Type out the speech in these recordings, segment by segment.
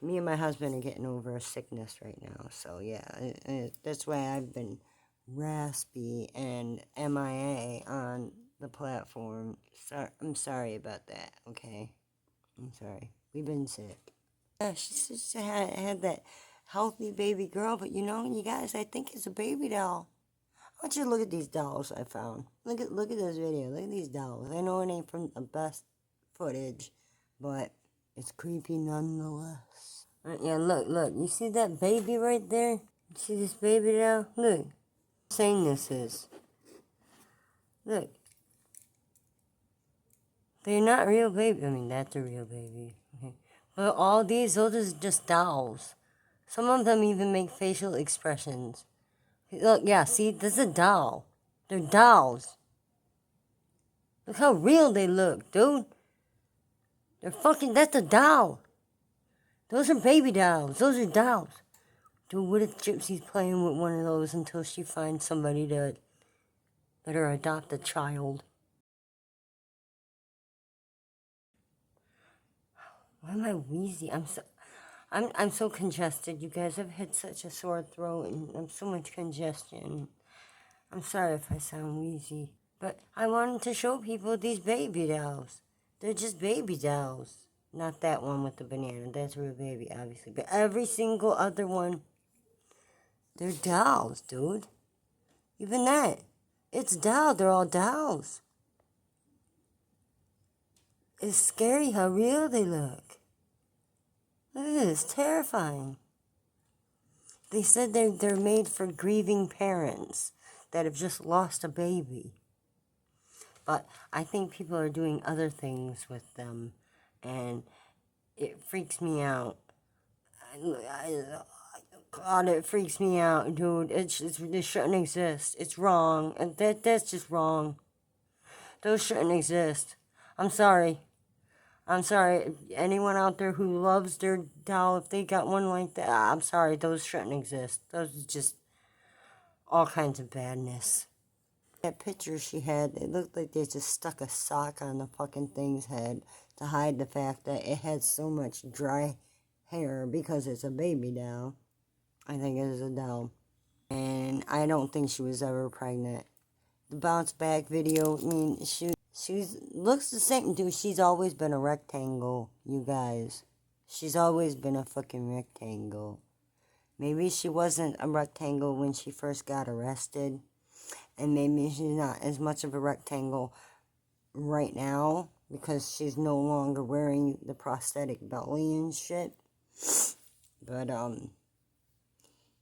Me and my husband are getting over a sickness right now, so yeah, that's why I've been raspy and MIA on the platform. I'm sorry about that, okay? I'm sorry. We've been sick. Yeah, she had that healthy baby girl, but you guys, I think it's a baby doll. I want you to look at these dolls I found. Look at this video. Look at these dolls. I know it ain't from the best footage, but it's creepy nonetheless. Yeah, look. You see that baby right there? You see this baby doll? Look. How insane this is. Look. They're not real baby. I mean, that's a real baby. Okay. But all those are just dolls. Some of them even make facial expressions. Look, yeah, see, this is a doll. They're dolls. Look how real they look, dude. That's a doll. Those are baby dolls. Those are dolls. Dude, what if Gypsy's playing with one of those until she finds somebody to let her adopt a child? Why am I wheezy? I'm so congested. You guys have had such a sore throat and I'm so much congestion. I'm sorry if I sound wheezy. But I wanted to show people these baby dolls. They're just baby dolls. Not that one with the banana. That's a real baby, obviously. But every single other one, they're dolls, dude. Even that. It's dolls. They're all dolls. It's scary how real they look. Look at this. It's terrifying. They said they're made for grieving parents that have just lost a baby. But I think people are doing other things with them, and it freaks me out. God, it freaks me out, dude. This shouldn't exist. It's wrong, and that's just wrong. Those shouldn't exist. I'm sorry. Anyone out there who loves their doll, if they got one like that, I'm sorry. Those shouldn't exist. Those are just all kinds of badness. That picture she had, it looked like they just stuck a sock on the fucking thing's head to hide the fact that it had so much dry hair because it's a baby doll. I think it is a doll. And I don't think she was ever pregnant. The bounce back video, I mean, she looks the same, dude. She's always been a rectangle, you guys. She's always been a fucking rectangle. Maybe she wasn't a rectangle when she first got arrested. And maybe she's not as much of a rectangle right now because she's no longer wearing the prosthetic belly and shit. But,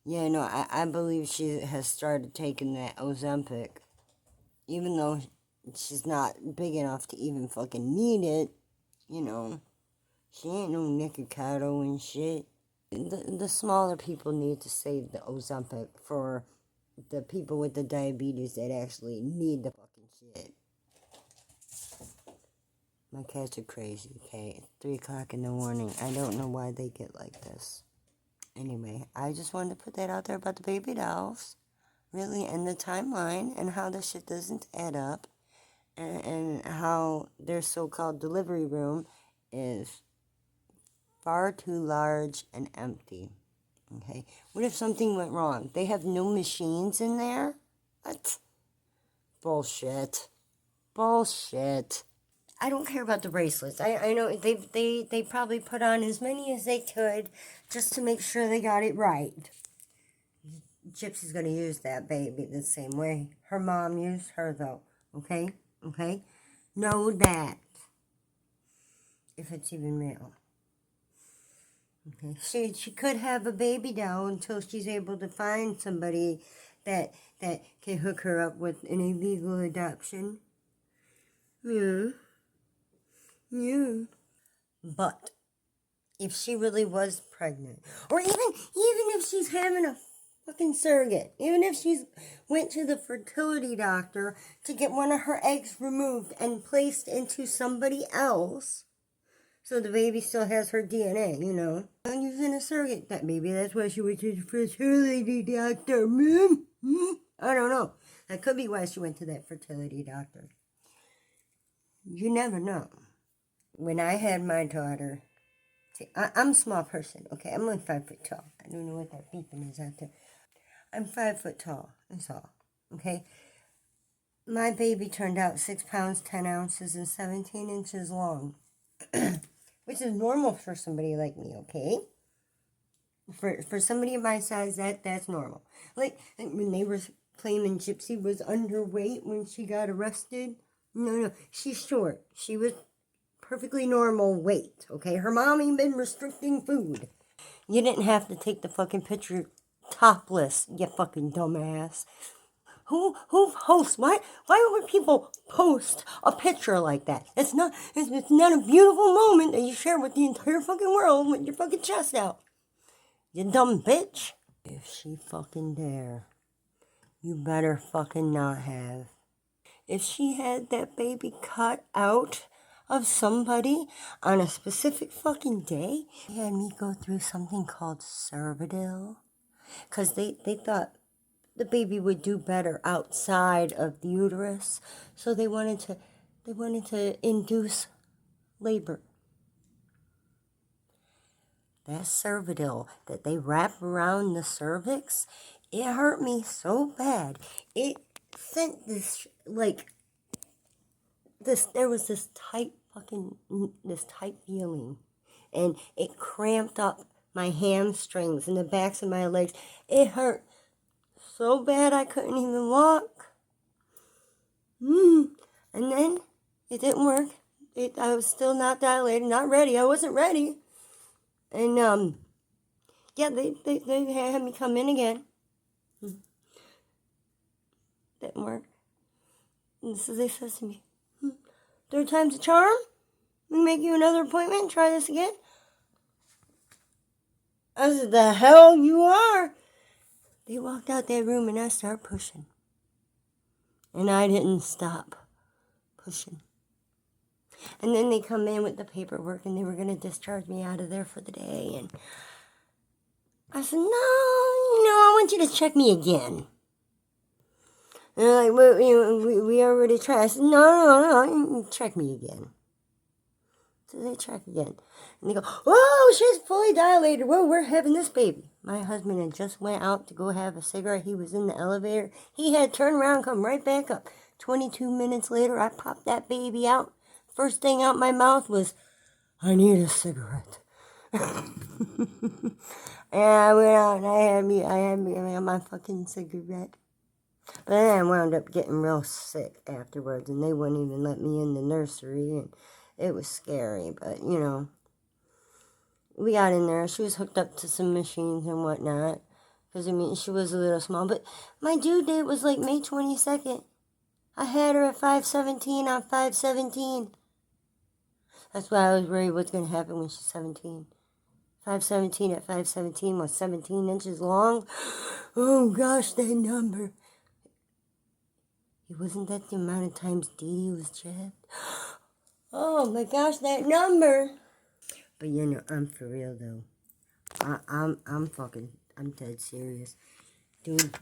yeah, no, I believe she has started taking that Ozempic. Even though she's not big enough to even fucking need it, she ain't no Nikocado and shit. The smaller people need to save the Ozempic for the people with the diabetes that actually need the fucking shit. My cats are crazy, okay? It's 3 o'clock in the morning. I don't know why they get like this. Anyway, I just wanted to put that out there about the baby dolls. Really, and the timeline, and how this shit doesn't add up. And how their so-called delivery room is far too large and empty. Okay, what if something went wrong? They have no machines in there? What? Bullshit. I don't care about the bracelets. I know they probably put on as many as they could just to make sure they got it right. Gypsy's gonna use that baby the same way her mom used her, though. Okay? Know that. If it's even real. Okay, she could have a baby doll until she's able to find somebody that can hook her up with an illegal adoption. Yeah. But if she really was pregnant, or even if she's having a fucking surrogate, even if she's went to the fertility doctor to get one of her eggs removed and placed into somebody else. So the baby still has her DNA, I'm using a surrogate. That's why she went to the fertility doctor. I don't know. That could be why she went to that fertility doctor. You never know. When I had my daughter, See, I'm a small person, okay? I'm only 5 foot tall. I don't know what that beeping is out there. I'm 5 foot tall, that's all, okay? My baby turned out 6 pounds, 10 ounces, and 17 inches long, which is normal for somebody like me, okay? For somebody my size, that's normal. Like, when they were claiming Gypsy was underweight when she got arrested, no, she's short. She was perfectly normal weight, okay? Her mom ain't been restricting food. You didn't have to take the fucking picture topless, you fucking dumbass. Who posts? Why would people post a picture like that? It's not a beautiful moment that you share with the entire fucking world with your fucking chest out. You dumb bitch. If she fucking dare, you better fucking not have. If she had that baby cut out of somebody on a specific fucking day, they had me go through something called Cervidil. Because they thought the baby would do better outside of the uterus. So they wanted to induce labor. That Cervidil that they wrap around the cervix, it hurt me so bad. It sent this, there was this tight feeling. And it cramped up my hamstrings and the backs of my legs. It hurt so bad I couldn't even walk. And then it didn't work. I was still not dilated, not ready. I wasn't ready. And, yeah, they had me come in again. Didn't work. And so they said to me, 3rd time's a charm? We make you another appointment, try this again? I said, the hell you are? They walked out that room and I started pushing. And I didn't stop pushing. And then they come in with the paperwork and they were going to discharge me out of there for the day. And I said, no, I want you to check me again. And they're like, we already tried. I said, no, check me again. So they check again. And they go, oh, she's fully dilated. Well, we're having this baby. My husband had just went out to go have a cigarette. He was in the elevator. He had turned around, come right back up. 22 minutes later, I popped that baby out. First thing out my mouth was, I need a cigarette. And I went out and I had me my fucking cigarette. But then I wound up getting real sick afterwards, and they wouldn't even let me in the nursery, and it was scary. But, we got in there. She was hooked up to some machines and whatnot, because, she was a little small. But my due date was like May 22nd. I had her at 5/17 on 5/17. That's why I was worried what's going to happen when she's 17. 5/17 at 5/17 was 17 inches long. Oh, gosh, that number. Wasn't that the amount of times Dee was jabbed? Oh, my gosh, that number. But, I'm for real, though. I'm dead serious. Dude.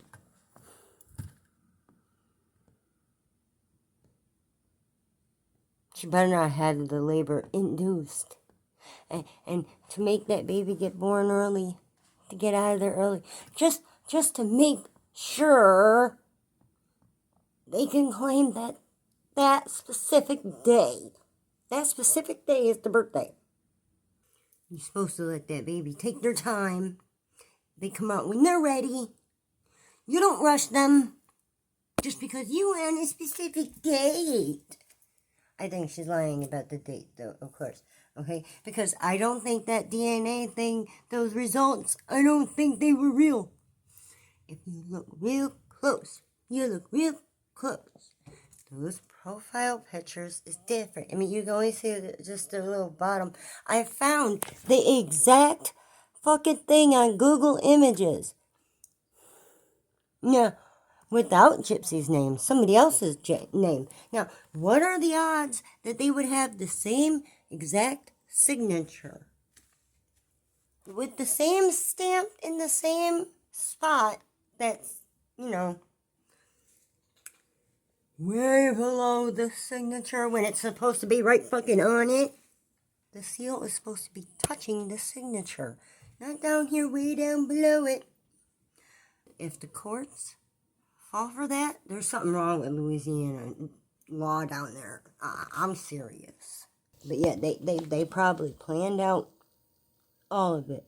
She better not have the labor induced. And to make that baby get born early, to get out of there early, just to make sure they can claim that specific day. That specific day is the birthday. You're supposed to let that baby take their time. They come out when they're ready. You don't rush them just because you want a specific date. I think she's lying about the date, though, of course. Okay? Because I don't think that DNA thing, those results, I don't think they were real. If you look real close, those profile pictures is different. You can only see just the little bottom. I found the exact fucking thing on Google Images. Now, without Gypsy's name, somebody else's name. Now, what are the odds that they would have the same exact signature? With the same stamp in the same spot that's, way below the signature when it's supposed to be right fucking on it. The seal is supposed to be touching the signature, not down here, way down below it. If the courts fall for that, there's something wrong with Louisiana law down there. I'm serious. But yeah, they probably planned out all of it.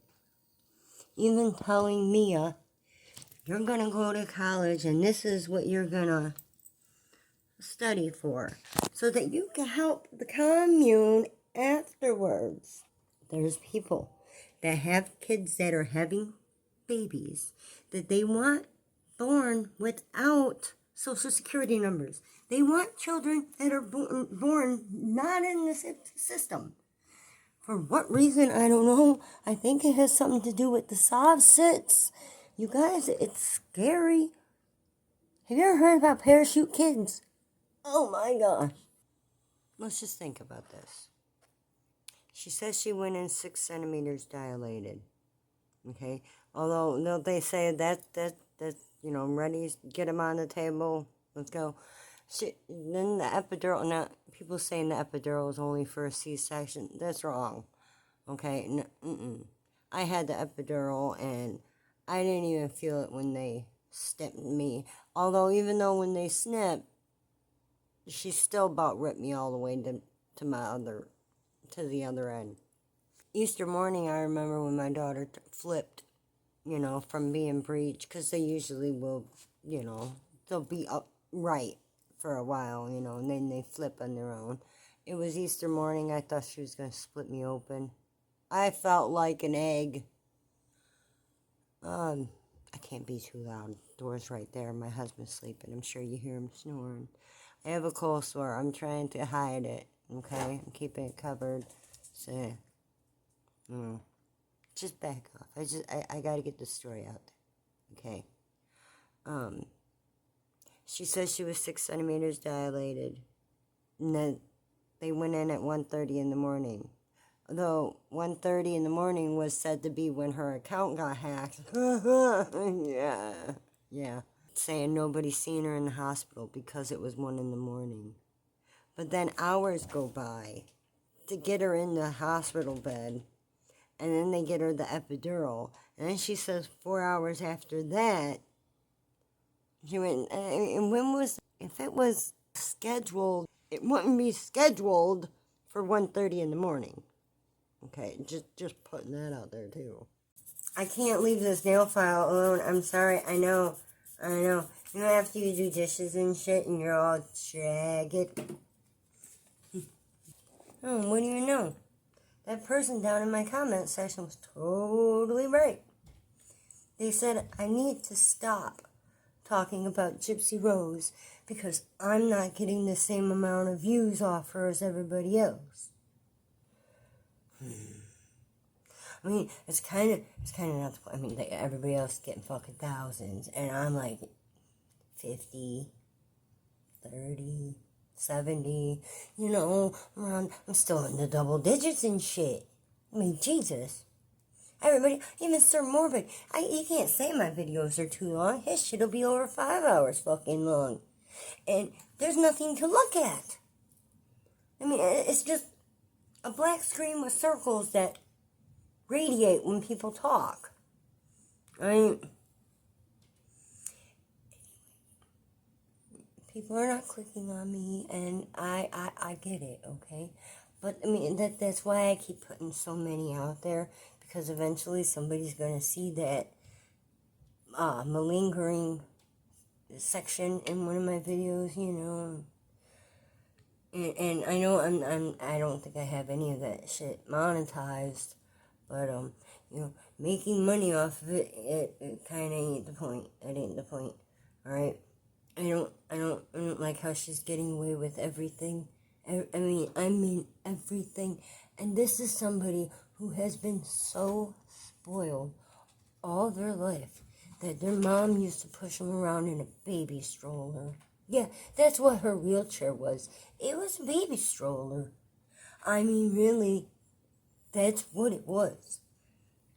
Even telling Mia, you're gonna go to college and this is what you're gonna study for, so that you can help the commune afterwards. There's people that have kids that are having babies that they want born without social security numbers. They want children that are born not in the system. For what reason, I don't know. I think it has something to do with the soft sits. You guys, it's scary. Have you ever heard about parachute kids? Oh my gosh. Let's just think about this. She says she went in 6 centimeters dilated. Okay? Although they say that ready, get them on the table, let's go. Then the epidural, now people saying the epidural is only for a C-section. That's wrong. Okay? I had the epidural and I didn't even feel it when they snipped me. Although even though when they snipped, she still about ripped me all the way to the other end. Easter morning, I remember when my daughter flipped, from being breech, because they usually will, they'll be upright for a while, and then they flip on their own. It was Easter morning. I thought she was going to split me open. I felt like an egg. I can't be too loud. Door's right there. My husband's sleeping. I'm sure you hear him snoring. I have a cold sore. I'm trying to hide it, okay? I'm keeping it covered. So, just back off. I got to get this story out there, okay? She says she was 6 centimeters dilated, and then they went in at 1:30 in the morning. Although 1:30 in the morning was said to be when her account got hacked. Yeah. Saying nobody seen her in the hospital because it was 1 in the morning. But then hours go by to get her in the hospital bed, and then they get her the epidural. And then she says 4 hours after that, she went, and if it was scheduled, it wouldn't be scheduled for 1:30 in the morning. Okay, just putting that out there too. I can't leave this nail file alone. I'm sorry. I know. After you do dishes and shit and you're all jagged. Oh, what do you know? That person down in my comment section was totally right. They said, I need to stop talking about Gypsy Rose because I'm not getting the same amount of views off her as everybody else. I mean, it's kind of not. I mean, everybody else is getting fucking thousands, and I'm like 50, 30, 70. I'm still in the double digits and shit. I mean, Jesus. Everybody, even Sir Morbid, you can't say my videos are too long. His shit'll be over 5 hours fucking long, and there's nothing to look at. I mean, it's just a black screen with circles that radiate when people talk. People are not clicking on me, and I get it, okay? But, I mean, that's why I keep putting so many out there, because eventually somebody's going to see that malingering section in one of my videos, And I know I don't think I have any of that shit monetized, but making money off of it kind of ain't the point. It ain't the point. All right. I don't like how she's getting away with everything. I mean everything. And this is somebody who has been so spoiled all their life that their mom used to push them around in a baby stroller. Yeah, that's what her wheelchair was. It was a baby stroller. I mean, really, that's what it was.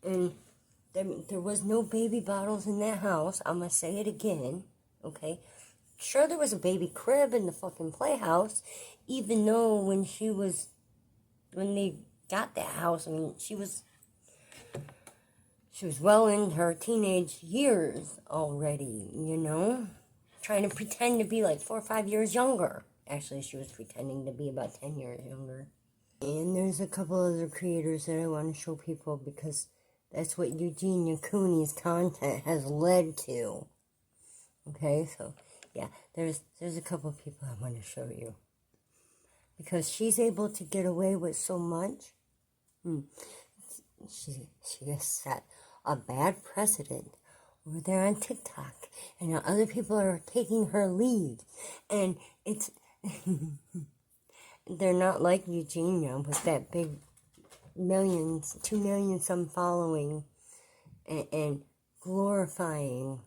And there was no baby bottles in that house. I'm going to say it again, okay? Sure, there was a baby crib in the fucking playhouse, even though when they got that house. I mean, she was well in her teenage years already, you know? Trying to pretend to be like 4 or 5 years younger. Actually, she was pretending to be about 10 years younger. And there's a couple other creators that I want to show people because that's what Eugenia Cooney's content has led to. Okay, so yeah, there's a couple of people I want to show you. Because she's able to get away with so much. She has set a bad precedent over there on TikTok. And now other people are taking her lead. And it's... They're not like Eugenia with that big 2 million some following and glorifying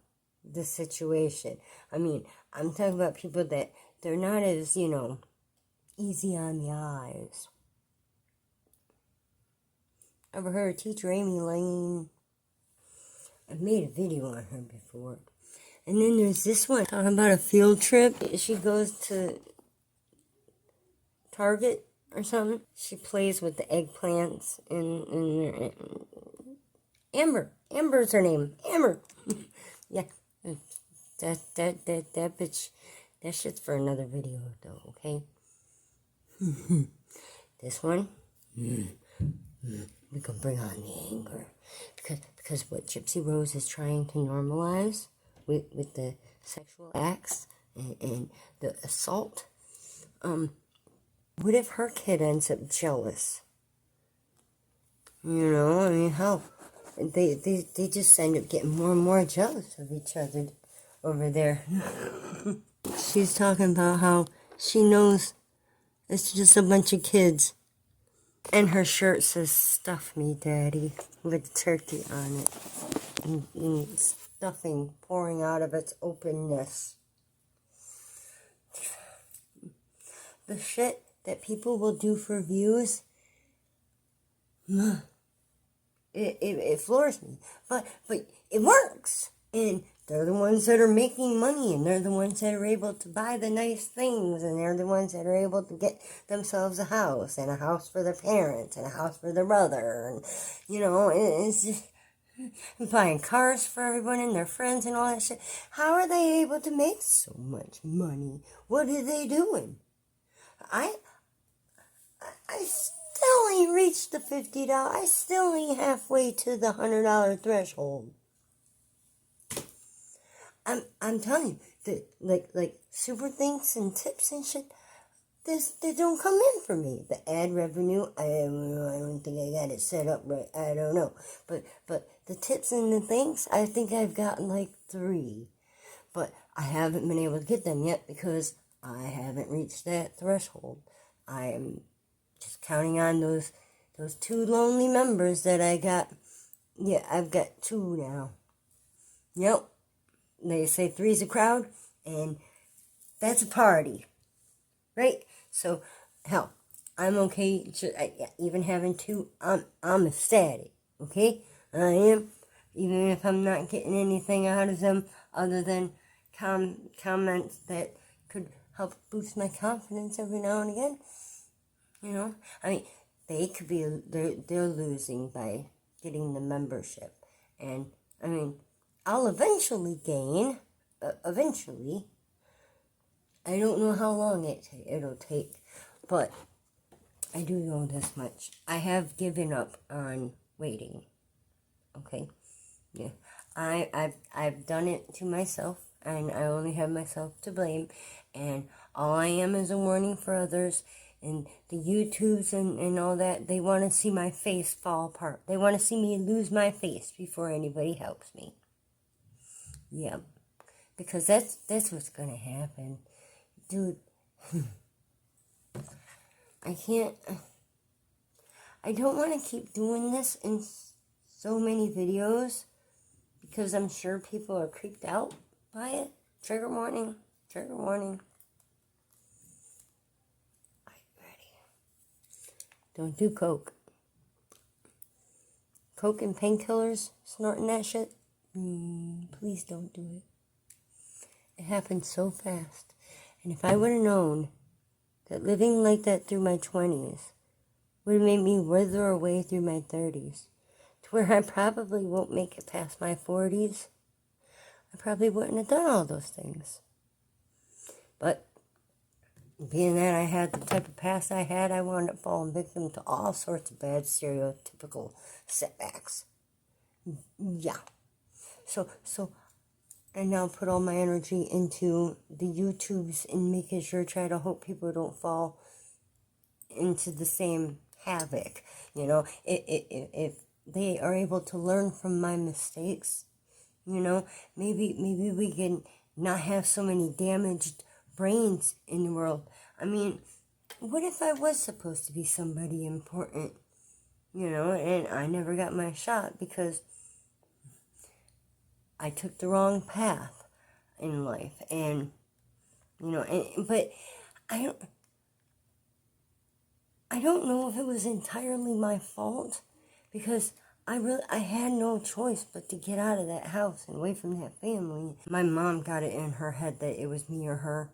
the situation. I mean, I'm talking about people that they're not as, easy on the eyes. Ever heard of Teacher Amy Lane? I've made a video on her before. And then there's this one talking about a field trip. She goes to Target or something. She plays with the eggplants and Amber's her name. Amber. Yeah. That bitch. That shit's for another video though, okay? This one. We can bring on the anger. Because what Gypsy Rose is trying to normalize with the sexual acts and the assault, what if her kid ends up jealous? I mean, how? They just end up getting more and more jealous of each other over there. She's talking about how she knows it's just a bunch of kids. And her shirt says, "Stuff me, Daddy," with turkey on it. And stuffing pouring out of its openness. The shit that people will do for views, it floors me. But it works. And they're the ones that are making money, and they're the ones that are able to buy the nice things, and they're the ones that are able to get themselves a house, and a house for their parents, and a house for their brother, and, it's just buying cars for everyone and their friends and all that shit. How are they able to make so much money? What are they doing? I still ain't reached the $50. I still ain't halfway to the $100 threshold. I'm telling you, like super thanks and tips and shit, they don't come in for me. The ad revenue, I don't think I got it set up right. I don't know, but the tips and the thanks, I think I've gotten like 3, but I haven't been able to get them yet because I haven't reached that threshold. I am just counting on those 2 lonely members that I got. Yeah, I've got 2 now. Yep. They say 3's a crowd, and that's a party, right? So, hell, I'm okay. Even having 2, I'm ecstatic, okay? I am, even if I'm not getting anything out of them other than comments that could help boost my confidence every now and again. I mean, they could be they're losing by getting the membership, and I mean, I'll eventually gain. Eventually. I don't know how long it'll take, but I do know this much. I have given up on waiting. Okay? Yeah. I've done it to myself, and I only have myself to blame, and all I am is a warning for others, and the YouTubes and all that. They want to see my face fall apart. They want to see me lose my face before anybody helps me. Yeah, because that's what's gonna happen, dude. I don't want to keep doing this in so many videos because I'm sure people are creeped out by it. Trigger warning. Are you ready? Don't do coke. Coke and painkillers, snorting that shit. Please don't do it. It happened so fast. And if I would have known that living like that through my 20s would have made me wither away through my 30s, to where I probably won't make it past my 40s. I probably wouldn't have done all those things. But being that I had the type of past I had, I wound up falling victim to all sorts of bad stereotypical setbacks. Yeah. So I now put all my energy into the YouTubes and making sure, try to hope people don't fall into the same havoc. You know, if they are able to learn from my mistakes, you know, maybe we can not have so many damaged brains in the world. I mean, what if I was supposed to be somebody important, you know, and I never got my shot because I took the wrong path in life, and you know, but I don't know if it was entirely my fault, because I had no choice but to get out of that house and away from that family. My mom got it in her head that it was me or her,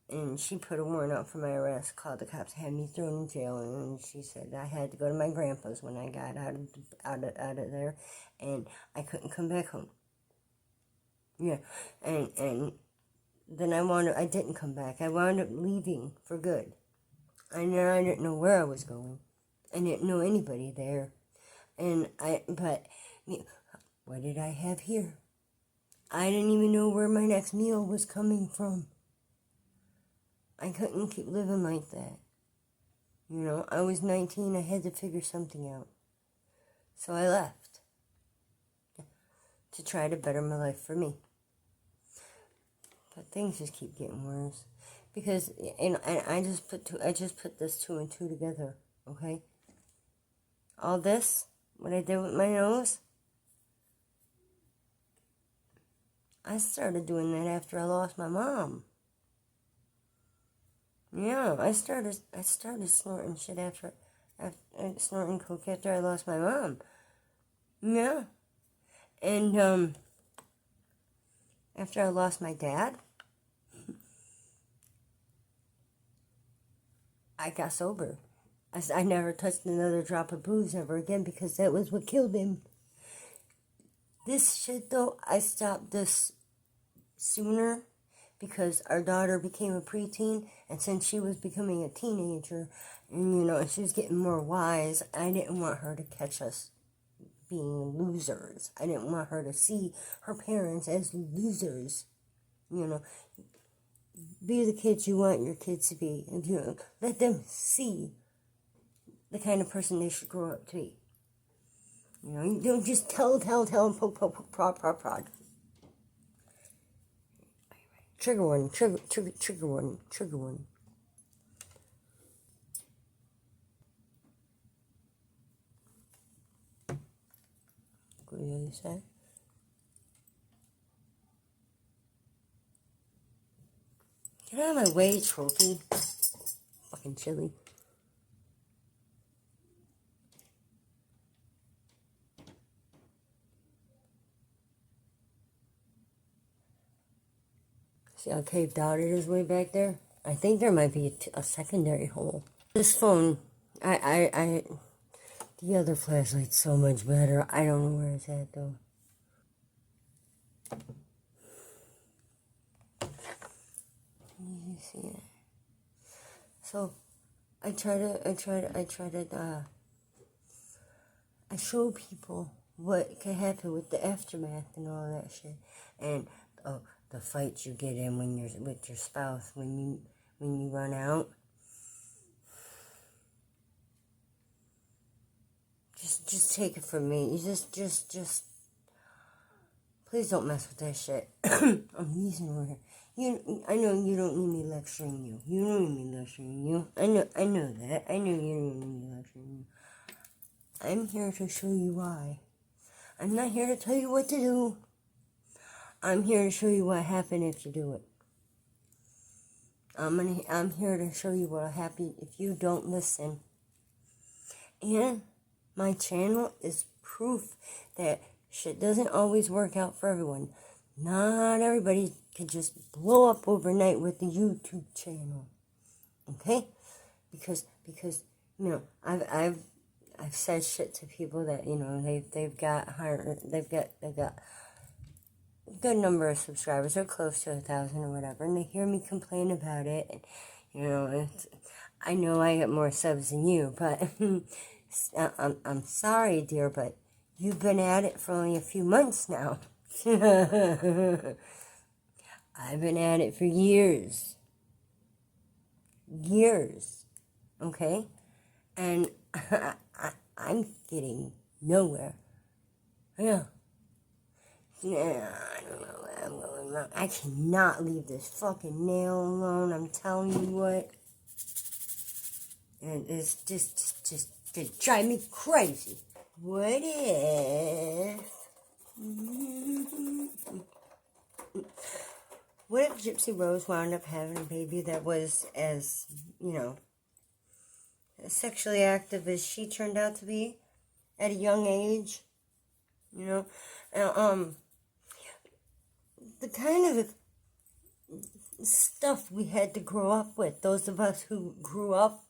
and she put a warrant out for my arrest, called the cops, had me thrown in jail, and she said I had to go to my grandpa's when I got out of there, and I couldn't come back home. Yeah, and then I didn't come back. I wound up leaving for good. I didn't know where I was going. I didn't know anybody there. But what did I have here? I didn't even know where my next meal was coming from. I couldn't keep living like that. You know, I was 19, I had to figure something out. So I left to try to better my life for me. But things just keep getting worse. Because, and I just put this 2 and 2 together, okay? All this, what I did with my nose, I started doing that after I lost my mom. Yeah, I started snorting shit after snorting coke after I lost my mom. Yeah. And, after I lost my dad, I got sober. I never touched another drop of booze ever again, because that was what killed him. This shit, though, I stopped this sooner because our daughter became a preteen, and since she was becoming a teenager, and, you know, she was getting more wise, I didn't want her to catch us being losers. I didn't want her to see her parents as losers. You know, be the kids you want your kids to be, and, you know, let them see the kind of person they should grow up to be. You know, you don't just tell, and poke, prod. Trigger warning. Go to the other side. Get out of my way, trophy. Fucking chili. See how caved out it is way back there? I think there might be a secondary hole. This phone, the other flashlight's so much better. I don't know where it's at, though. You see it? So, I show people what can happen with the aftermath and all that shit. And, the fights you get in when you're with your spouse, when you run out. Just take it from me. You just please don't mess with that shit. I'm using over here. I know you don't need me lecturing you. You don't need me lecturing you. I know that. I know you don't need me lecturing you. I'm here to show you why. I'm not here to tell you what to do. I'm here to show you what happened if you do it. I'm here to show you what'll happen if you don't listen. And my channel is proof that shit doesn't always work out for everyone. Not everybody can just blow up overnight with the YouTube channel. Okay? Because you know, I've said shit to people that, you know, they've got a good number of subscribers, or close to 1,000 or whatever, and they hear me complain about it, and, you know, I know I get more subs than you, but I'm sorry, dear, but you've been at it for only a few months now. I've been at it for years, okay, and I'm getting nowhere. Yeah, I don't know where I'm going wrong. I cannot leave this fucking nail alone. I'm telling you what, and it's just gonna drive me crazy. What if? What if Gypsy Rose wound up having a baby that was as, you know, sexually active as she turned out to be at a young age? You know, the kind of stuff we had to grow up with, those of us who grew up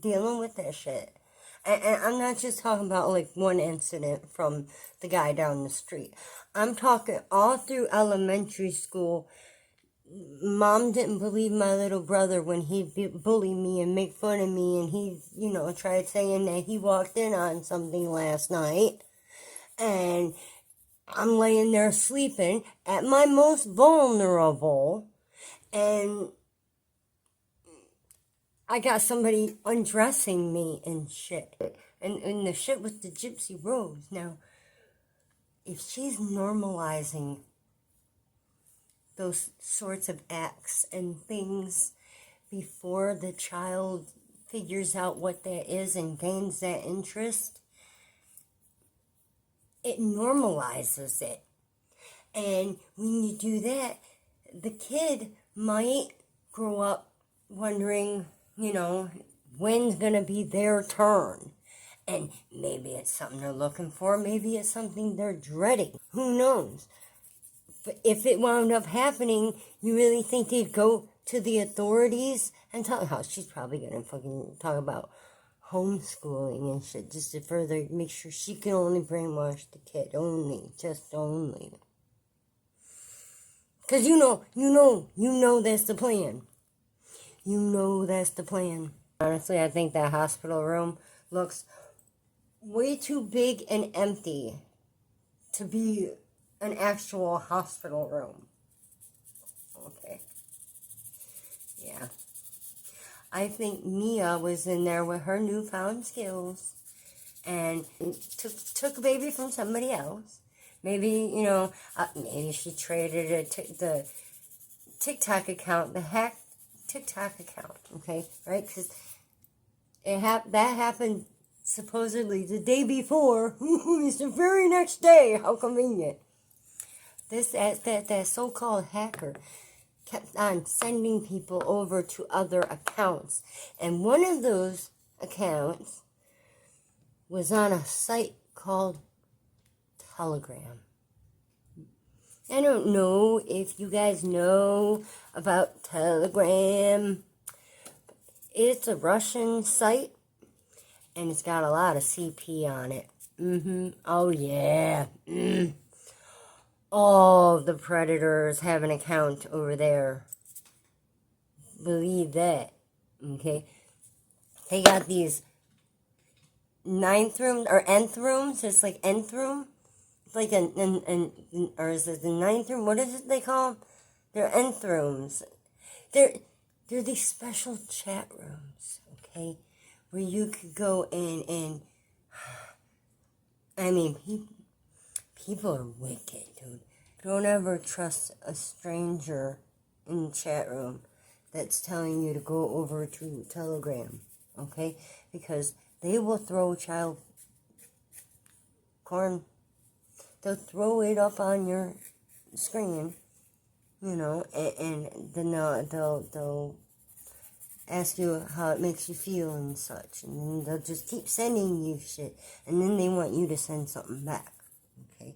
dealing with that shit. And I'm not just talking about like one incident from the guy down the street. I'm talking all through elementary school. Mom didn't believe my little brother when he'd bully me and make fun of me, and he, you know, tried saying that he walked in on something last night, and I'm laying there sleeping at my most vulnerable, and I got somebody undressing me and shit, and the shit with the Gypsy Rose. Now, if she's normalizing those sorts of acts and things before the child figures out what that is and gains that interest, it normalizes it. And when you do that, the kid might grow up wondering, you know, when's gonna be their turn. And maybe it's something they're looking for, maybe it's something they're dreading. Who knows? But if it wound up happening, you really think they'd go to the authorities and tell her? She's probably gonna fucking talk about homeschooling and shit, just to further make sure she can only brainwash the kid. Just only. Because you know that's the plan. You know that's the plan. Honestly, I think that hospital room looks way too big and empty to be an actual hospital room. Okay. Yeah. I think Mia was in there with her newfound skills and took a baby from somebody else. Maybe, you know, maybe she traded the TikTok account, the hacked TikTok account, okay, right? Because that happened supposedly the day before. It's the very next day. How convenient. That so-called hacker kept on sending people over to other accounts. And one of those accounts was on a site called Telegram. I don't know if you guys know about Telegram. It's a Russian site, and it's got a lot of CP on it. Oh, yeah. All the predators have an account over there. Believe that. Okay? They got these ninth rooms, or nth rooms. It's like nth room. It's like or is it the ninth room? What is it they call them? They're nth rooms. They're these special chat rooms, okay? Where you could go in and, I mean, people are wicked, dude. Don't ever trust a stranger in the chat room that's telling you to go over to Telegram, okay? Because they will throw child porn. They'll throw it up on your screen, you know, and then they'll ask you how it makes you feel and such, and then they'll just keep sending you shit, and then they want you to send something back, okay?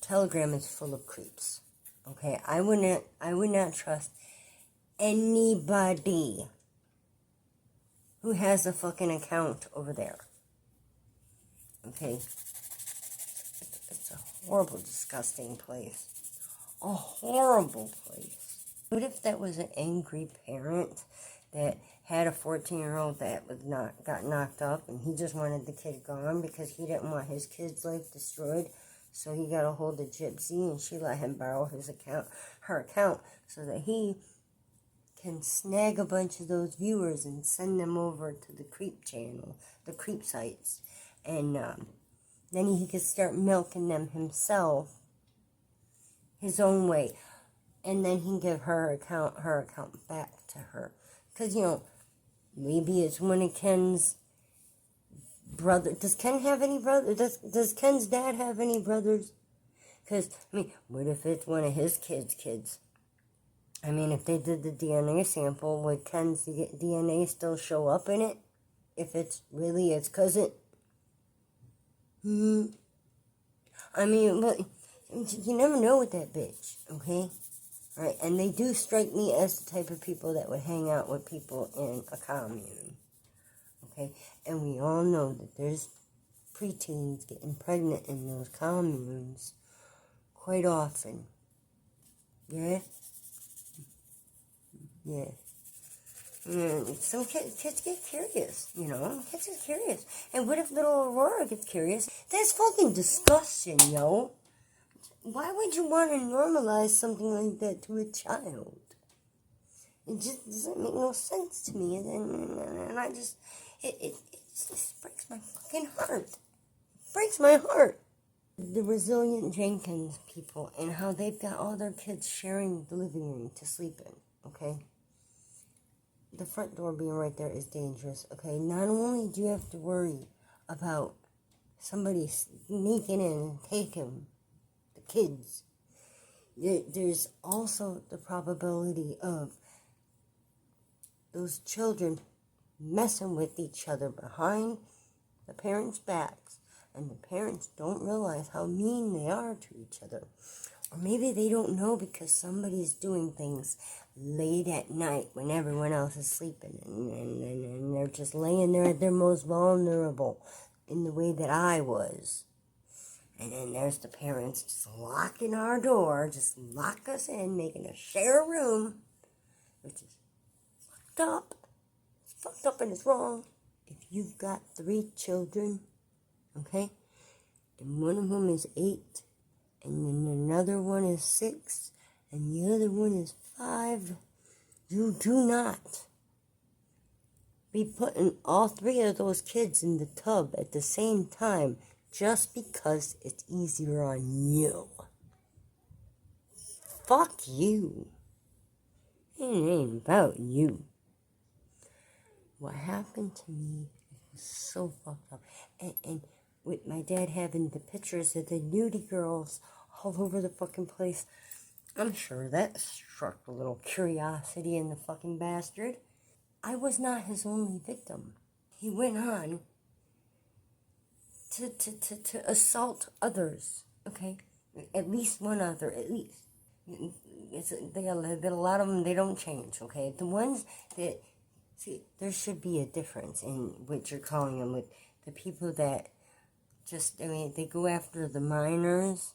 Telegram is full of creeps, okay? I would not trust anybody who has a fucking account over there. Okay? It's a horrible, disgusting place. A horrible place. What if that was an angry parent that had a 14-year-old that got knocked up, and he just wanted the kid gone because he didn't want his kid's life destroyed? So he got a hold of Gypsy, and she let him borrow her account, so that he can snag a bunch of those viewers and send them over to the creep channel, the creep sites, and then he could start milking them himself, his own way, and then he can give her account back to her, because maybe it's one of Ken's brother. Does Ken have any brothers? Does Ken's dad have any brothers? Because, what if it's one of his kids? If they did the DNA sample, would Ken's DNA still show up in it? If it's really his cousin? But you never know with that bitch, okay? Right? And they do strike me as the type of people that would hang out with people in a commune. Okay? And we all know that there's preteens getting pregnant in those communes quite often. Yeah? Yeah. Some kids get curious, Kids get curious. And what if little Aurora gets curious? That's fucking disgusting, yo. Why would you want to normalize something like that to a child? It just doesn't make no sense to me. And I just, it just breaks my fucking heart. It breaks my heart. The Resilient Jenkins people and how they've got all their kids sharing the living room to sleep in, okay? The front door being right there is dangerous, okay? Not only do you have to worry about somebody sneaking in and taking the kids, there's also the probability of those children messing with each other behind the parents' backs, and the parents don't realize how mean they are to each other. Or maybe they don't know because somebody's doing things late at night when everyone else is sleeping, and they're just laying there at their most vulnerable in the way that I was. And then there's the parents just locking our door, just lock us in, making us share a room, which is fucked up. It's fucked up and it's wrong. If you've got 3 children, okay, and one of them is 8, and then another one is 6, and the other one is 5, you do not be putting all 3 of those kids in the tub at the same time just because it's easier on you. Fuck you. It ain't about you. What happened to me was so fucked up. And with my dad having the pictures of the nudie girls all over the fucking place, I'm sure that struck a little curiosity in the fucking bastard. I was not his only victim. He went on to assault others, okay? At least one other, at least. A lot of them, they don't change, okay? The ones that, see, there should be a difference in what you're calling them with the people that just, they go after the minors,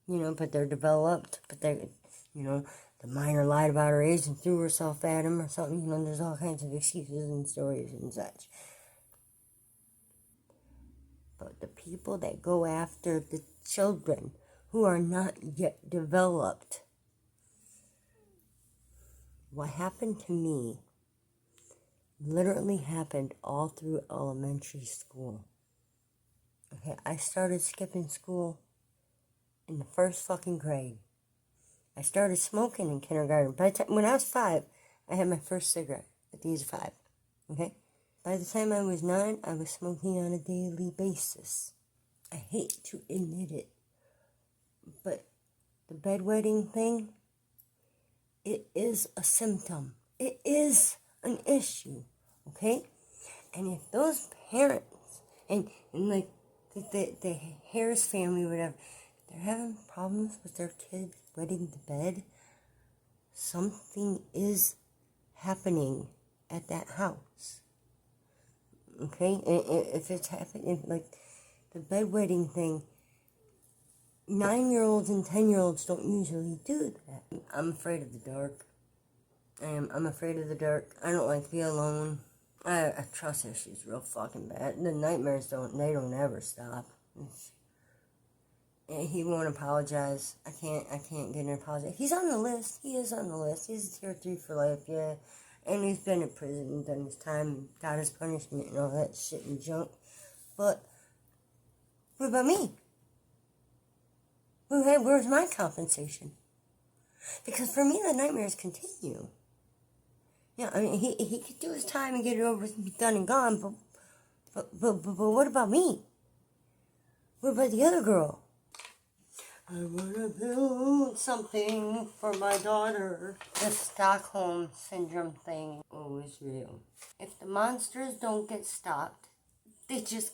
but they're developed, but they're, the minor lied about her age and threw herself at him or something, there's all kinds of excuses and stories and such. But the people that go after the children who are not yet developed, what happened to me literally happened all through elementary school. Okay, I started skipping school in the first fucking grade. I started smoking in kindergarten. When I was 5, I had my first cigarette at the age of 5. Okay? By the time I was 9, I was smoking on a daily basis. I hate to admit it, but the bedwetting thing, it is a symptom. It is an issue, okay? And if those parents, and like the Harris family, whatever, they're having problems with their kids wetting the bed, something is happening at that house. Okay? And if it's happening, like the bedwetting thing, 9-year-olds and 10-year-olds don't usually do that. I'm afraid of the dark. I'm afraid of the dark. I don't like to be alone. I have trust issues real fucking bad. The nightmares don't ever stop. And he won't apologize. I can't get an apology. He's on the list. He is on the list. He's a tier 3 for life, yeah. And he's been in prison and done his time, got his punishment and all that shit and junk. But what about me? Where's my compensation? Because for me, the nightmares continue. Yeah, I mean, he could do his time and get it over, be done and gone. But what about me? What about the other girl? I wanna build something for my daughter. The Stockholm Syndrome thing is real. If the monsters don't get stopped, they just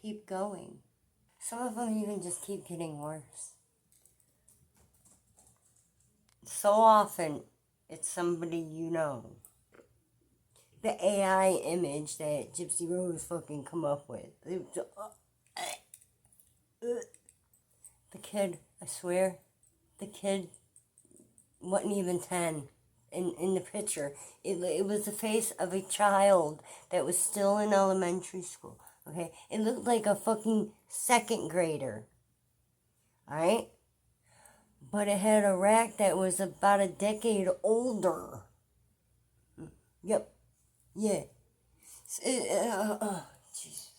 keep going. Some of them even just keep getting worse. So often, it's somebody you know. The AI image that Gypsy Rose fucking come up with. The kid, I swear, the kid wasn't even 10 in the picture. It was the face of a child that was still in elementary school, okay? It looked like a fucking second grader, alright? But it had a rack that was about a decade older. Yep. Yeah. Jesus.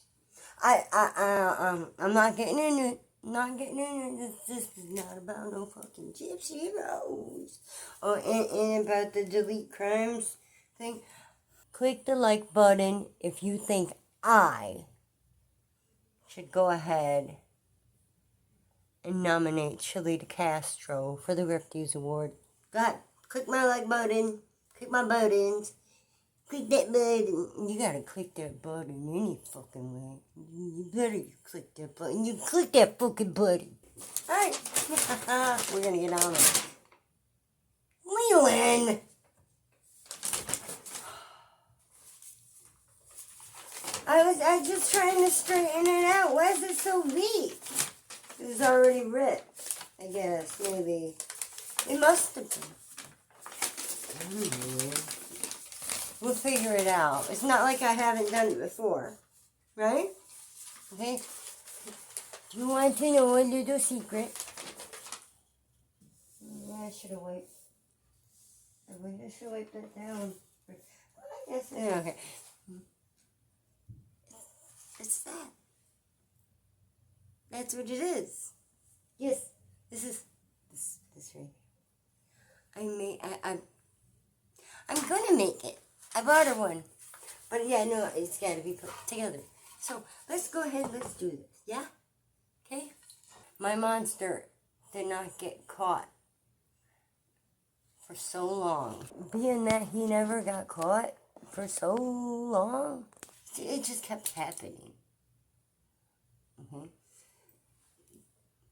I'm not getting into it. Not getting in it. This is not about no fucking Gypsy Rose. Oh, and about the delete crimes thing. Click the like button if you think I should go ahead and nominate Chili DeCastro for the Refuse Award. Go ahead. Click my like button. Click my buttons. Click that button. You gotta click that button any fucking way. You better click that button. You click that fucking button. Alright. We're gonna get on it. Leland! I was just trying to straighten it out. Why is it so weak? This is already ripped. I guess, maybe. It must have been. We'll figure it out. It's not like I haven't done it before. Right? Okay? Do you want to know a little secret? Yeah, I should have wiped. I should have wiped that down. I guess, yeah, okay. It's that. That's what it is. Yes. This is this right. I'm gonna make it. I bought her one. But yeah, no, it's gotta be put together. So let's go ahead, let's do this. Yeah? Okay? My monster did not get caught for so long. Being that he never got caught for so long, it just kept happening.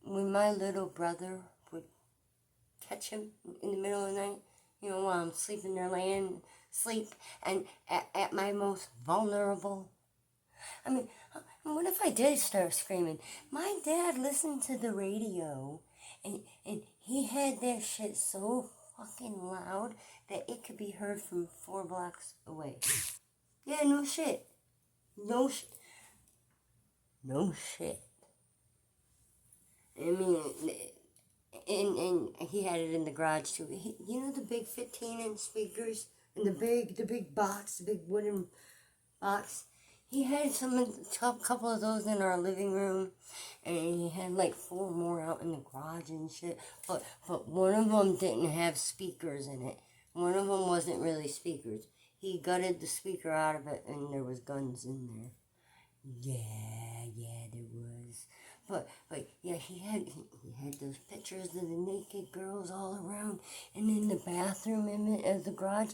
When my little brother would catch him in the middle of the night, you know, while I'm sleeping there, laying sleep, and at my most vulnerable. I mean, what if I did start screaming? My dad listened to the radio, and he had that shit so fucking loud that it could be heard from 4 blocks away. Yeah, no shit. No shit. I mean, and he had it in the garage too. You know the big 15-inch speakers and the big box, the big wooden box. He had a couple of those in our living room, and he had like 4 more out in the garage and shit. But one of them didn't have speakers in it. One of them wasn't really speakers. He gutted the speaker out of it, and there was guns in there. Yeah, there was. But yeah, he had those pictures of the naked girls all around, and in the bathroom of the garage,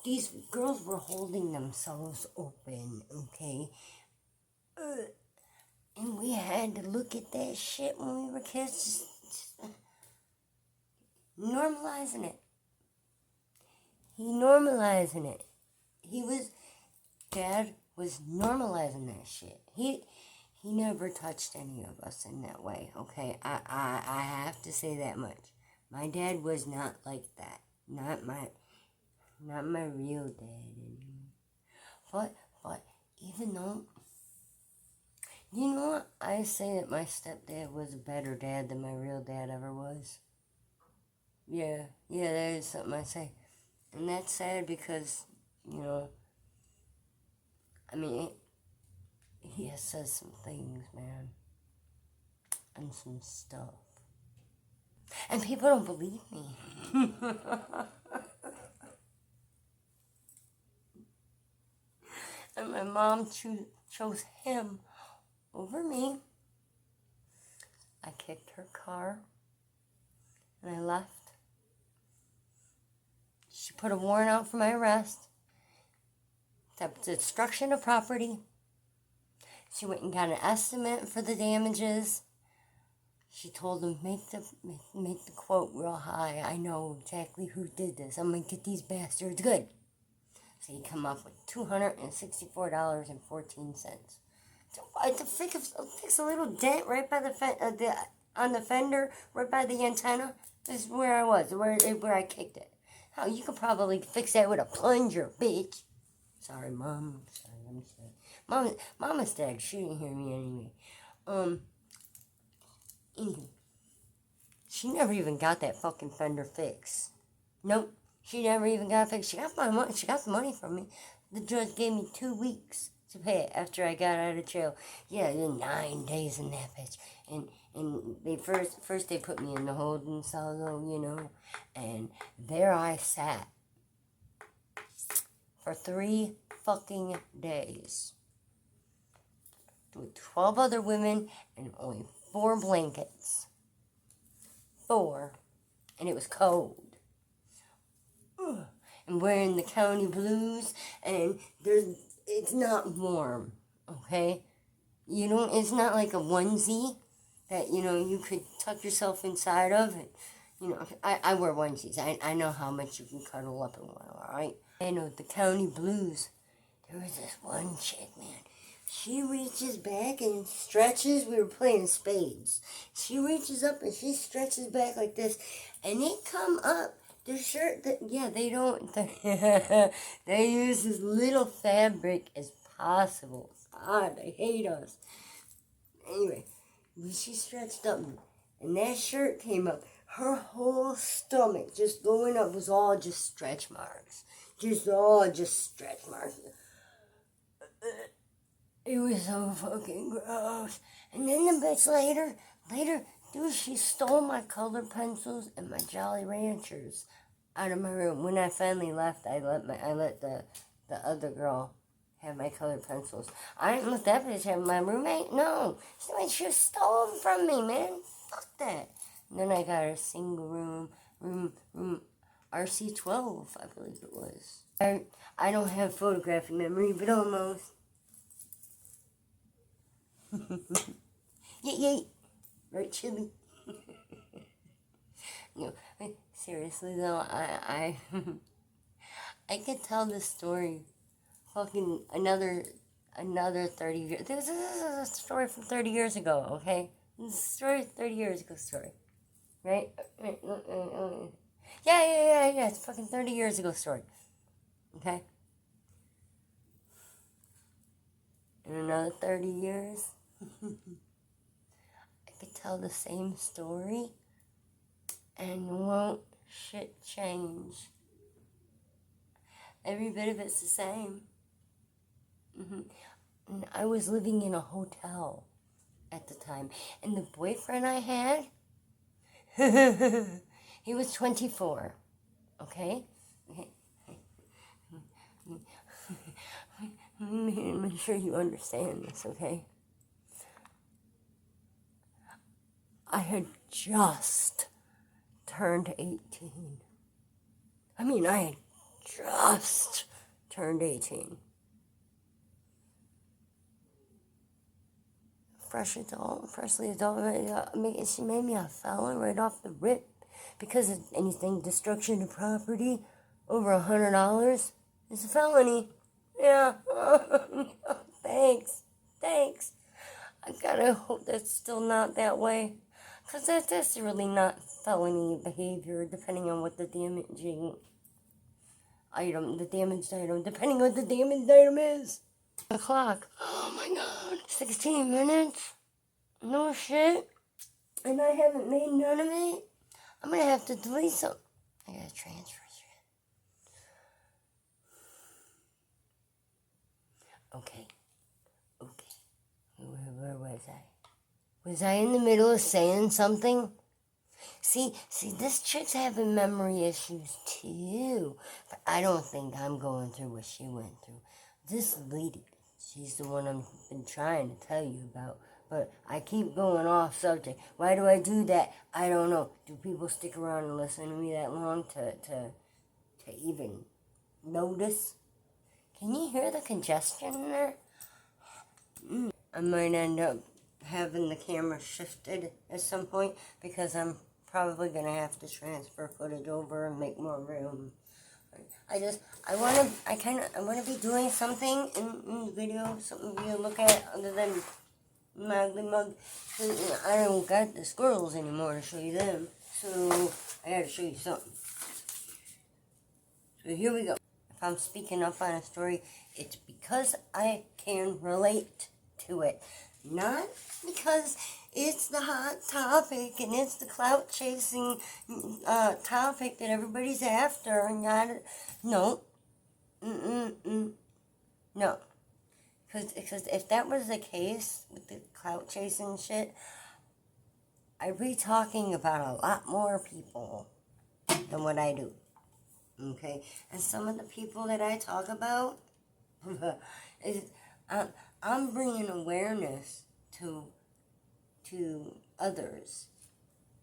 these girls were holding themselves open, okay? And we had to look at that shit when we were kids, just normalizing it. He normalizing it. Dad was normalizing that shit. He never touched any of us in that way, okay? I have to say that much. My dad was not like that. Not my real dad anymore. But even though, you know what? I say that my stepdad was a better dad than my real dad ever was. Yeah, that is something I say. And that's sad because, you know, I mean, he has said some things, man. And some stuff. And people don't believe me. And my mom chose him over me. I kicked her car. And I left. She put a warrant out for my arrest. Destruction of property. She went and got an estimate for the damages. She told him, make the quote real high. I know exactly who did this. I'm going to get these bastards good. So he come up with $264.14. To fix a little dent right by on the fender, right by the antenna. This is where I was, where I kicked it. How you could probably fix that with a plunger, bitch. Sorry, Mom. Sorry, I'm sorry. Mama's dead. She didn't hear me anyway. Anywho, she never even got that fucking fender fixed. Nope, she never even got it fixed. She got my money. She got the money from me. The judge gave me 2 weeks to pay it after I got out of jail. Yeah, 9 days in that bitch. And they first they put me in the holding cell, you know, and there I sat for 3 fucking days with 12 other women and only 4 blankets. 4. And it was cold. And wearing the county blues, and it's not warm, okay? It's not like a onesie that, you could tuck yourself inside of. And, I wear onesies. I know how much you can cuddle up in one, all right? I know the county blues. There was this one chick, man. She reaches back and stretches. We were playing spades. She reaches up and she stretches back like this. And they come up. Their shirt, they don't. They use as little fabric as possible. God, they hate us. Anyway, when she stretched up and that shirt came up, her whole stomach just going up was all just stretch marks. Just stretch marks. It was so fucking gross. And then the bitch later, dude, she stole my colored pencils and my Jolly Ranchers out of my room. When I finally left, I let the other girl have my colored pencils. I didn't let that bitch have my roommate. No, she stole them from me, man. Fuck that. And then I got a single room RC12, I believe it was. I don't have photographic memory, but almost. Yay. Right, Chili? No, seriously though, I could tell this story fucking another 30 years. This is a story from 30 years ago, okay? This is a story 30 years ago story. Right? Yeah, it's a fucking 30 years ago story. Okay? In another 30 years, I could tell the same story and won't shit change. Every bit of it's the same. And I was living in a hotel at the time. And the boyfriend I had, he was 24. Okay? Make sure you understand this, okay? I had just turned 18. I had just turned 18. Freshly adult, she made me a felon right off the rip because of anything destruction of property over $100 is a felony. Yeah. Thanks. Thanks. I gotta hope that's still not that way. Because that's really not felony behavior, depending on what the damaged item, depending on what the damaged item is. The clock. Oh my god. 16 minutes? No shit. And I haven't made none of it? I'm gonna have to delete some. I gotta transfer shit. Okay. Where was I? Was I in the middle of saying something? See, this chick's having memory issues too. But I don't think I'm going through what she went through. This lady, she's the one I've been trying to tell you about. But I keep going off subject. Why do I do that? I don't know. Do people stick around and listen to me that long to even notice? Can you hear the congestion in there? I might end up having the camera shifted at some point because I'm probably going to have to transfer footage over and make more room. I want to be doing something in the video, something for you to look at other than my ugly mug. I don't got the squirrels anymore to show you them, so I got to show you something. So here we go. If I'm speaking up on a story, it's because I can relate to it. Not because it's the hot topic and it's the clout chasing topic that everybody's after. And no. No. Because if that was the case with the clout chasing shit, I'd be talking about a lot more people than what I do. Okay? And some of the people that I talk about, I'm bringing awareness to others,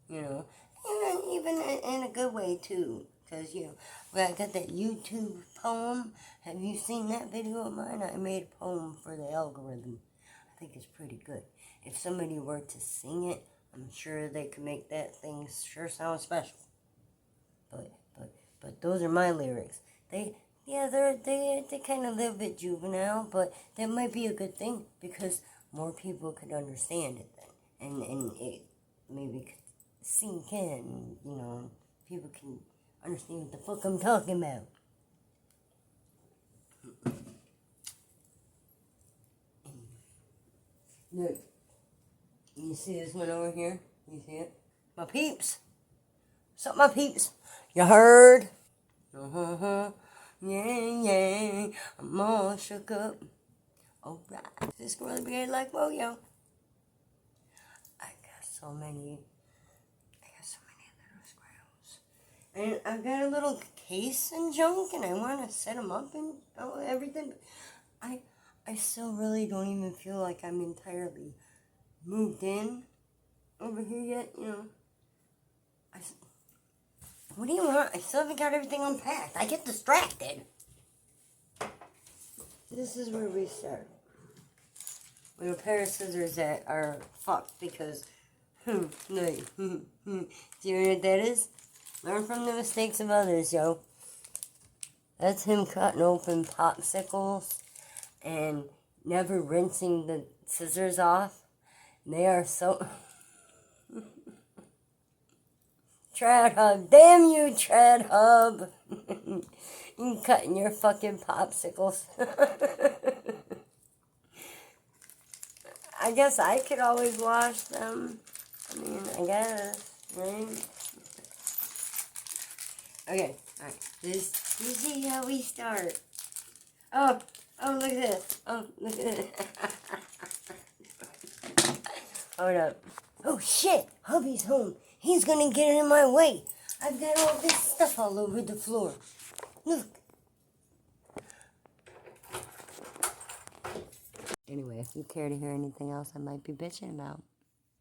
and even in a good way too, because I got that YouTube poem. Have you seen that video of mine? I made a poem for the algorithm. I think it's pretty good. If somebody were to sing it, I'm sure they could make that thing sure sound special. But those are my lyrics. They kind of live a bit juvenile, but that might be a good thing because more people could understand it then, and it maybe could sink in. People can understand what the fuck I'm talking about. Look, you see this one over here? You see it? My peeps. What's up, my peeps? You heard? Yeah, I'm all shook up. Alright, this squirrel beard like yo. I got so many little squirrels. And I've got a little case and junk, and I want to set them up and everything. I still really don't even feel like I'm entirely moved in over here yet, What do you want? I still haven't got everything unpacked. I get distracted. This is where we start. With a pair of scissors that are fucked because, no. Do you know what that is? Learn from the mistakes of others, yo. That's him cutting open popsicles and never rinsing the scissors off. They are so... Trad Hub. Damn you, Trad Hub. You cutting your fucking popsicles. I guess I could always wash them. I guess, right? Okay, alright. This is how we start. Oh, look at this. Oh, look at this. Hold up. Oh, shit. Hubby's home. He's gonna get in my way. I've got all this stuff all over the floor. Look. Anyway, if you care to hear anything else I might be bitching about,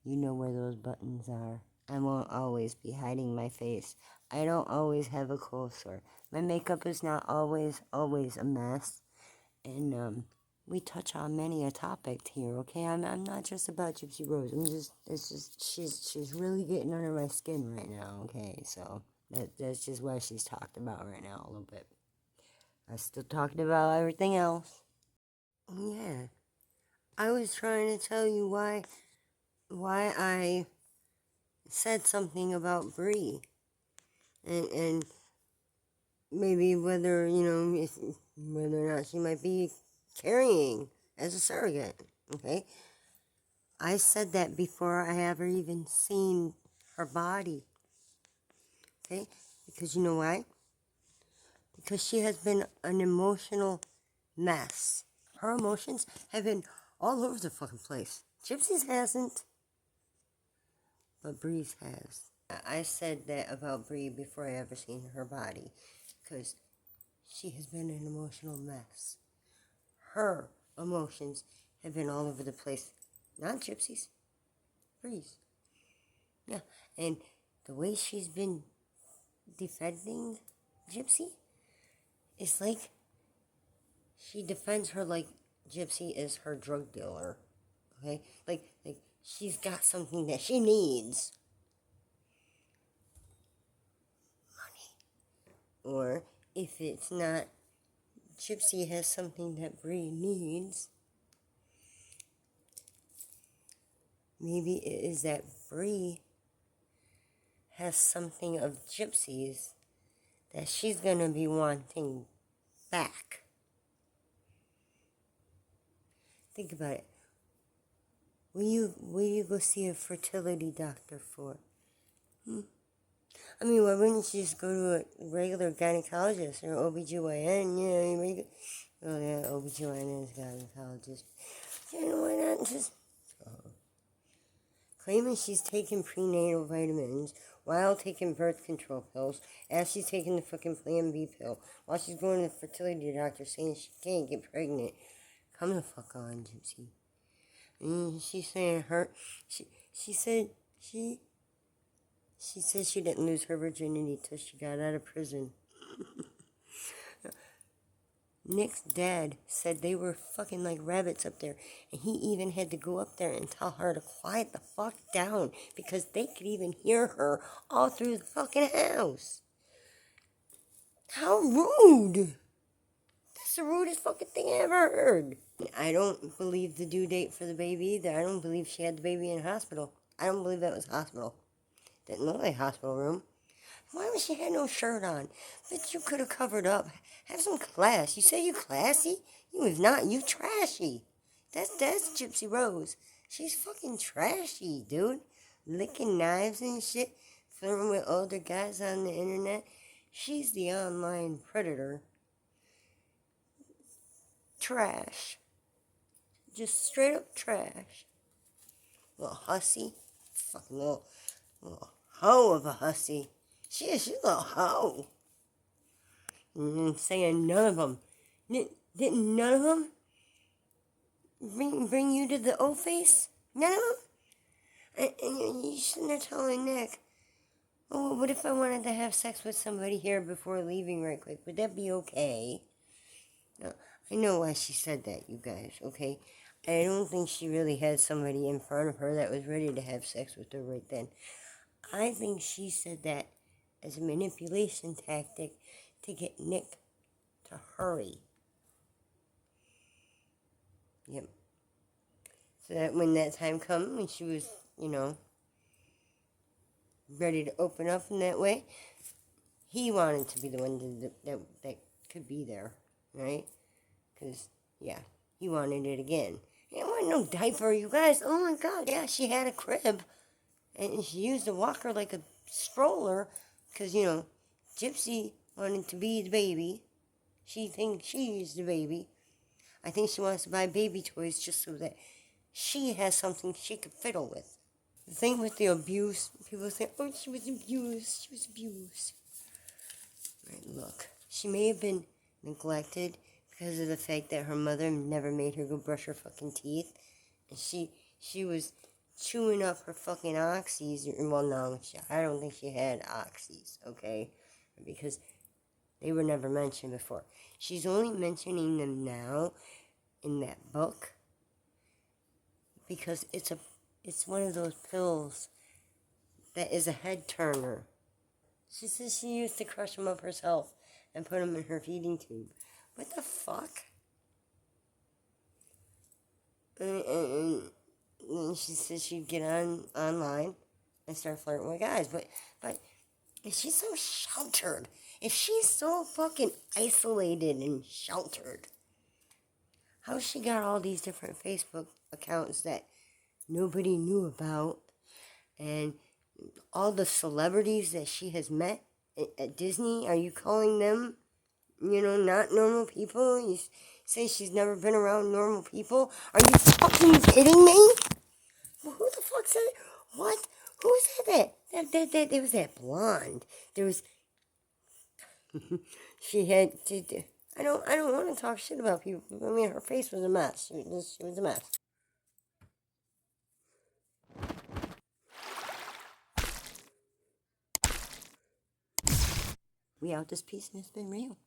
you know where those buttons are. I won't always be hiding my face. I don't always have a cold sore. My makeup is not always a mess. And, we touch on many a topic here, okay? I'm not just about Gypsy Rose. She's really getting under my skin right now, okay? So, that's just what she's talked about right now a little bit. I'm still talking about everything else. Yeah. I was trying to tell you why I said something about Bree. And maybe whether, whether or not she might be carrying as a surrogate, okay? I said that before I ever even seen her body, okay? Because you know why? Because she has been an emotional mess. Her emotions have been all over the fucking place. Gypsy's hasn't, but Bree's has. I said that about Bree before I ever seen her body, because she has been an emotional mess. Her emotions have been all over the place. Not Gypsy's, Bree's. Yeah, and the way she's been defending Gypsy is like she defends her like Gypsy is her drug dealer. Okay? Like she's got something that she needs. Money. Or if it's not Gypsy has something that Bree needs, maybe it is that Bree has something of Gypsy's that she's gonna be wanting back. Think about it. Will you go see a fertility doctor for? I mean, why wouldn't you just go to a regular gynecologist or OBGYN? Oh yeah, OBGYN is gynecologist. You know, why not just claiming she's taking prenatal vitamins while taking birth control pills, as she's taking the fucking Plan B pill, while she's going to the fertility doctor saying she can't get pregnant. Come the fuck on, Gypsy. And she's saying she said she didn't lose her virginity till she got out of prison. Nick's dad said they were fucking like rabbits up there, and he even had to go up there and tell her to quiet the fuck down because they could even hear her all through the fucking house. How rude! That's the rudest fucking thing I ever heard. I don't believe the due date for the baby either. I don't believe she had the baby in hospital. I don't believe that was hospital. Didn't look like hospital room. Why was she had no shirt on? But you could have covered up. Have some class. You say you classy? You is not. You trashy. That's Gypsy Rose. She's fucking trashy, dude. Licking knives and shit. Flirting with older guys on the internet. She's the online predator. Trash. Just straight up trash. Little hussy. Fucking little hoe of a hussy. She's a little hoe. Saying none of them. Didn't none of them bring you to the O-face? None of them? And you shouldn't have told Nick, oh, what if I wanted to have sex with somebody here before leaving right quick? Would that be okay? No, I know why she said that, you guys, okay? I don't think she really had somebody in front of her that was ready to have sex with her right then. I think she said that as a manipulation tactic to get Nick to hurry. Yep. So that when that time comes, when she was, ready to open up in that way, he wanted to be the one that could be there, right? Because, yeah, he wanted it again. It wasn't no diaper, you guys. Oh my God, yeah, she had a crib. And she used a walker like a stroller. Because, Gypsy wanted to be the baby. She thinks she's the baby. I think she wants to buy baby toys just so that she has something she could fiddle with. The thing with the abuse, people say, oh, she was abused. Right, look, she may have been neglected because of the fact that her mother never made her go brush her fucking teeth. And she was chewing up her fucking oxys. Well, no, I don't think she had oxys, okay? Because they were never mentioned before. She's only mentioning them now in that book because it's one of those pills that is a head turner. She says she used to crush them up herself and put them in her feeding tube. What the fuck? And she said she'd get online and start flirting with guys. But if she's so sheltered, if she's so fucking isolated and sheltered, how she got all these different Facebook accounts that nobody knew about, and all the celebrities that she has met at Disney, are you calling them, not normal people? You say she's never been around normal people? Are you fucking kidding me? Well, who the fuck said it? What? Who said that? There was that blonde. There was... I don't want to talk shit about people. I mean, her face was a mess. She was a mess. We out this piece and it's been real.